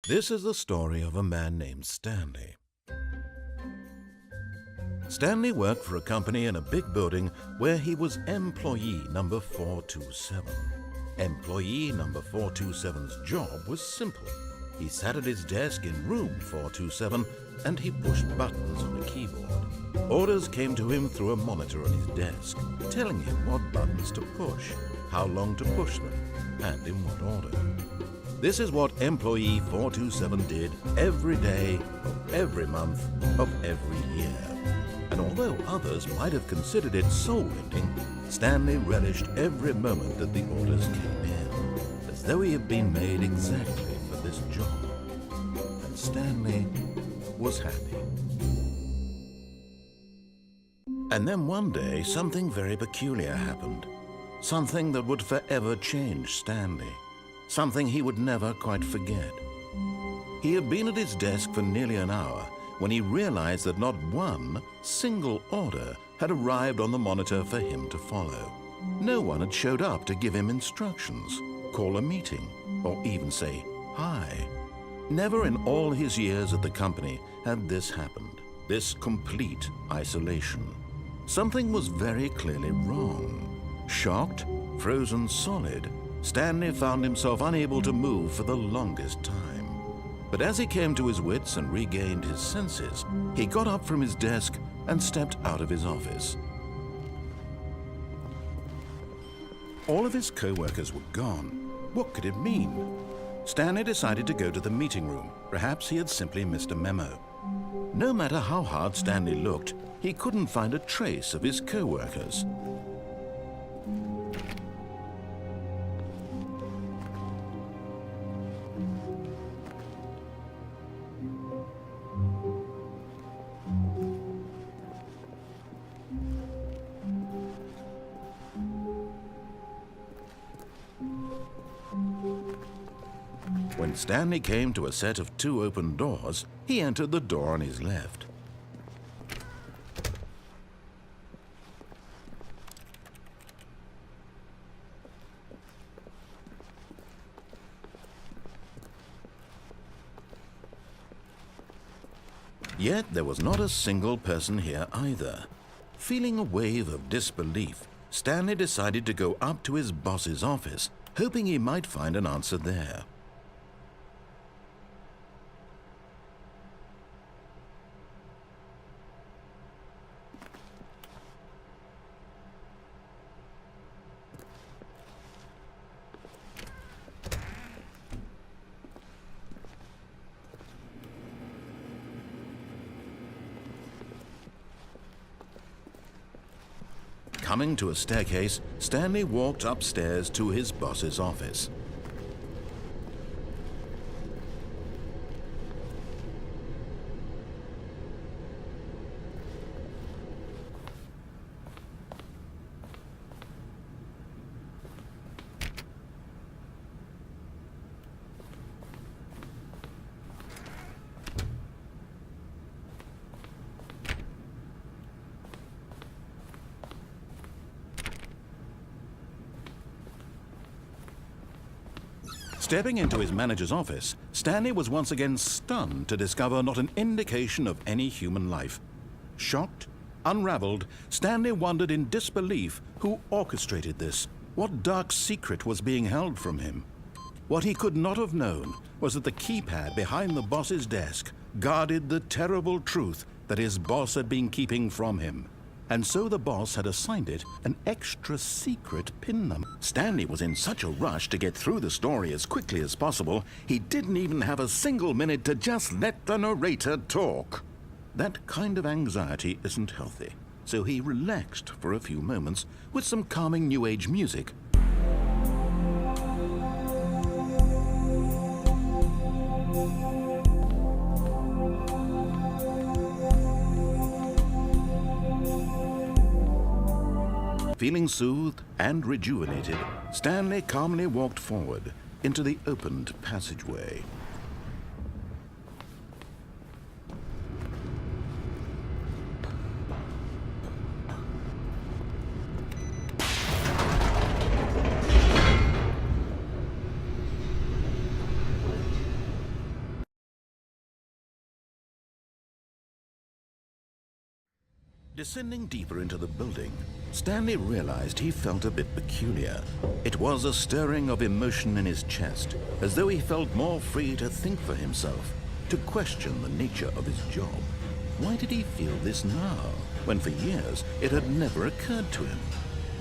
This is the story of a man named Stanley. Stanley worked for a company in a big building where he was employee number 427. Employee number 427's job was simple. He sat at his desk in room 427 and he pushed buttons on a keyboard. Orders came to him through a monitor on his desk, telling him what buttons to push, how long to push them, and in what order. This is what employee 427 did every day of every month of every year. And although others might have considered it soul-ending, Stanley relished every moment that the orders came in, as though he had been made exactly for this job. And Stanley was happy. And then one day, something very peculiar happened. Something that would forever change Stanley. Something he would never quite forget. He had been at his desk for nearly an hour when he realized that not one single order had arrived on the monitor for him to follow. No one had showed up to give him instructions, call a meeting, or even say hi. Never in all his years at the company had this happened, this complete isolation. Something was very clearly wrong. Shocked, frozen solid, Stanley found himself unable to move for the longest time. But as he came to his wits and regained his senses, he got up from his desk and stepped out of his office. All of his co-workers were gone. What could it mean? Stanley decided to go to the meeting room. Perhaps he had simply missed a memo. No matter how hard Stanley looked, he couldn't find a trace of his co-workers. When Stanley came to a set of 2 open doors, he entered the door on his left. Yet there was not a single person here either. Feeling a wave of disbelief, Stanley decided to go up to his boss's office, hoping he might find an answer there. Coming to a staircase, Stanley walked upstairs to his boss's office. Stepping into his manager's office, Stanley was once again stunned to discover not an indication of any human life. Shocked, unraveled, Stanley wondered in disbelief who orchestrated this, what dark secret was being held from him. What he could not have known was that the keypad behind the boss's desk guarded the terrible truth that his boss had been keeping from him. And so the boss had assigned it an extra secret PIN number. Stanley was in such a rush to get through the story as quickly as possible, he didn't even have a single minute to just let the narrator talk. That kind of anxiety isn't healthy, so he relaxed for a few moments with some calming New Age music. Feeling soothed and rejuvenated, Stanley calmly walked forward into the opened passageway. Descending deeper into the building, Stanley realized he felt a bit peculiar. It was a stirring of emotion in his chest, as though he felt more free to think for himself, to question the nature of his job. Why did he feel this now, when for years it had never occurred to him?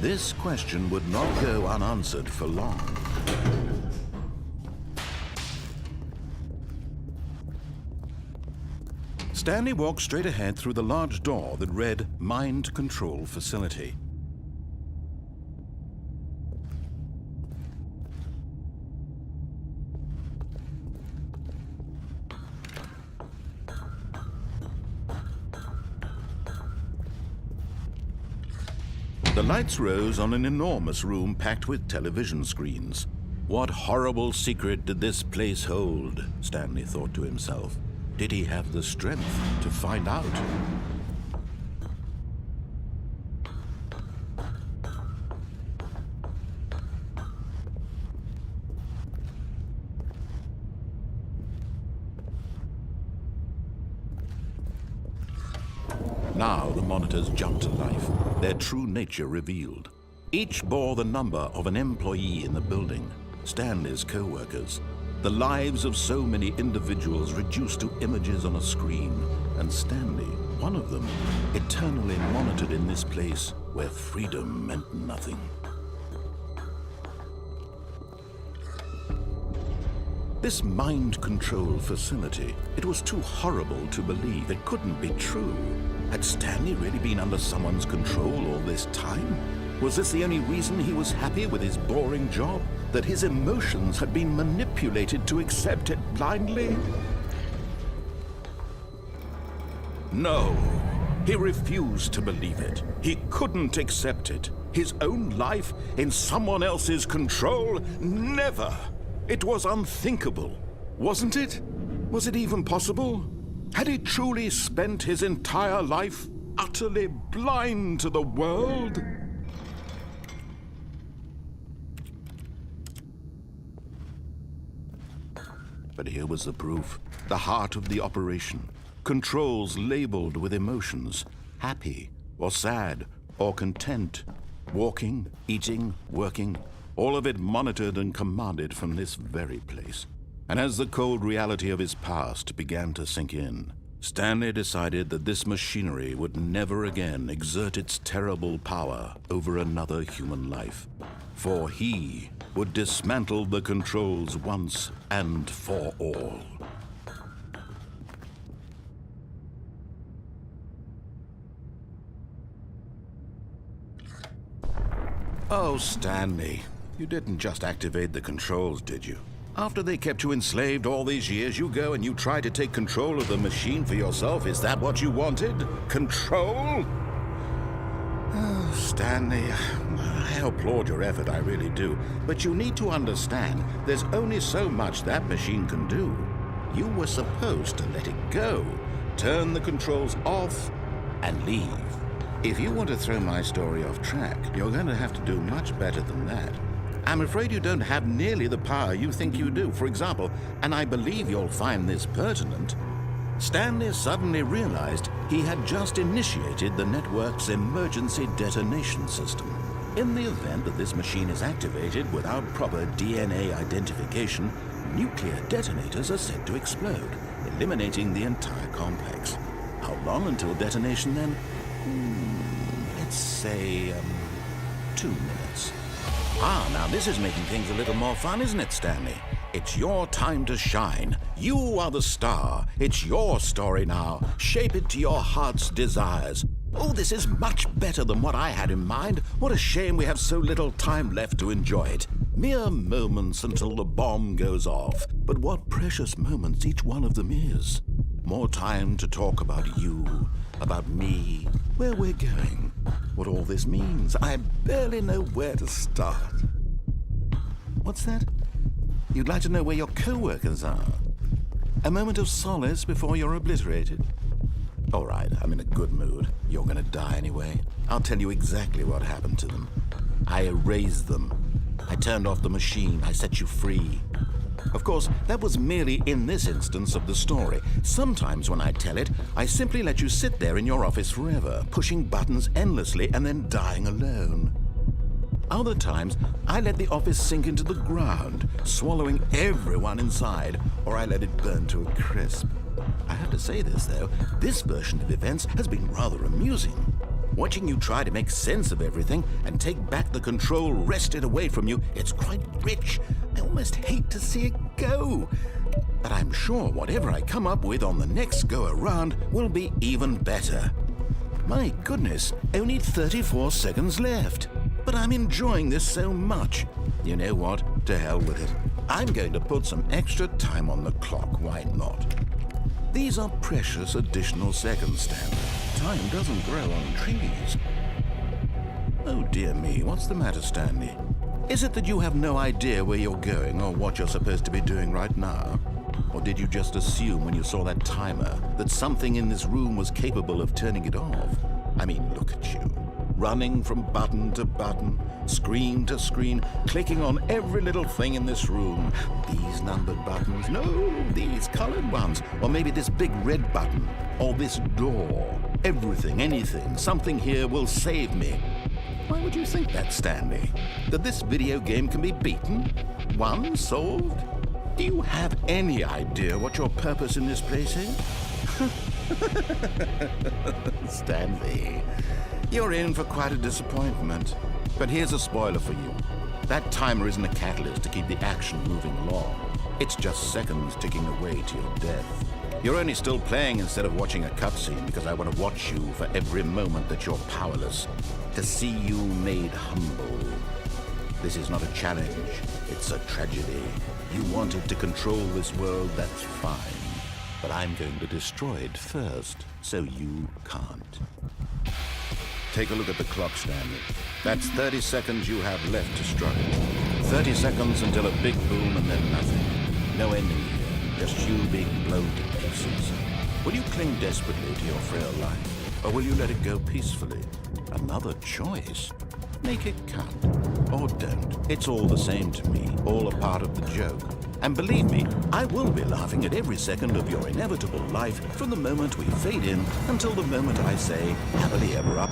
This question would not go unanswered for long. Stanley walked straight ahead through the large door that read Mind Control Facility. The lights rose on an enormous room packed with television screens. What horrible secret did this place hold? Stanley thought to himself. Did he have the strength to find out? Now the monitors jumped to life, their true nature revealed. Each bore the number of an employee in the building, Stanley's co-workers. The lives of so many individuals reduced to images on a screen, and Stanley, one of them, eternally monitored in this place where freedom meant nothing. This mind control facility, it was too horrible to believe. It couldn't be true. Had Stanley really been under someone's control all this time? Was this the only reason he was happy with his boring job? That his emotions had been manipulated to accept it blindly? No, he refused to believe it. He couldn't accept it. His own life in someone else's control? Never! It was unthinkable, wasn't it? Was it even possible? Had he truly spent his entire life utterly blind to the world? But here was the proof, the heart of the operation. Controls labeled with emotions, happy or sad or content, walking, eating, working, all of it monitored and commanded from this very place. And as the cold reality of his past began to sink in, Stanley decided that this machinery would never again exert its terrible power over another human life. For he would dismantle the controls once and for all. Oh, Stanley, you didn't just activate the controls, did you? After they kept you enslaved all these years, you go and you try to take control of the machine for yourself. Is that what you wanted? Control? Oh, Stanley, I applaud your effort, I really do. But you need to understand, there's only so much that machine can do. You were supposed to let it go, turn the controls off, and leave. If you want to throw my story off track, you're going to have to do much better than that. I'm afraid you don't have nearly the power you think you do. For example, and I believe you'll find this pertinent, Stanley suddenly realized he had just initiated the network's emergency detonation system. In the event that this machine is activated without proper DNA identification, nuclear detonators are set to explode, eliminating the entire complex. How long until detonation then? Let's say, 2 minutes. Now this is making things a little more fun, isn't it, Stanley? It's your time to shine. You are the star. It's your story now. Shape it to your heart's desires. Oh, this is much better than what I had in mind. What a shame we have so little time left to enjoy it. Mere moments until the bomb goes off. But what precious moments each one of them is. More time to talk about you, about me, where we're going, what all this means. I barely know where to start. What's that? You'd like to know where your co-workers are? A moment of solace before you're obliterated? All right, I'm in a good mood. You're gonna die anyway. I'll tell you exactly what happened to them. I erased them. I turned off the machine. I set you free. Of course, that was merely in this instance of the story. Sometimes when I tell it, I simply let you sit there in your office forever, pushing buttons endlessly and then dying alone. Other times, I let the office sink into the ground, swallowing everyone inside, or I let it burn to a crisp. I have to say this, though, this version of events has been rather amusing. Watching you try to make sense of everything and take back the control wrested away from you, it's quite rich. I almost hate to see it go. But I'm sure whatever I come up with on the next go-around will be even better. My goodness, only 34 seconds left. But I'm enjoying this so much. You know what? To hell with it. I'm going to put some extra time on the clock, why not? These are precious additional seconds, Stanley. Time doesn't grow on trees. Oh dear me, what's the matter, Stanley? Is it that you have no idea where you're going or what you're supposed to be doing right now? Or did you just assume when you saw that timer that something in this room was capable of turning it off? I mean, look at you. Running from button to button, screen to screen, clicking on every little thing in this room. These numbered buttons, no, these colored ones, or maybe this big red button, or this door. Everything, anything, something here will save me. Why would you think that, Stanley? That this video game can be beaten? Won? Solved? Do you have any idea what your purpose in this place is? Stanley, you're in for quite a disappointment. But here's a spoiler for you. That timer isn't a catalyst to keep the action moving along. It's just seconds ticking away to your death. You're only still playing instead of watching a cutscene because I want to watch you for every moment that you're powerless, to see you made humble. This is not a challenge, it's a tragedy. You wanted to control this world, that's fine. But I'm going to destroy it first, so you can't. Take a look at the clock, Stanley. That's 30 seconds you have left to struggle. 30 seconds until a big boom and then nothing. No ending here, just you being blown to pieces. Will you cling desperately to your frail life, or will you let it go peacefully? Another choice. Make it count. Or don't. It's all the same to me, all a part of the joke. And believe me, I will be laughing at every second of your inevitable life from the moment we fade in until the moment I say, happily ever up.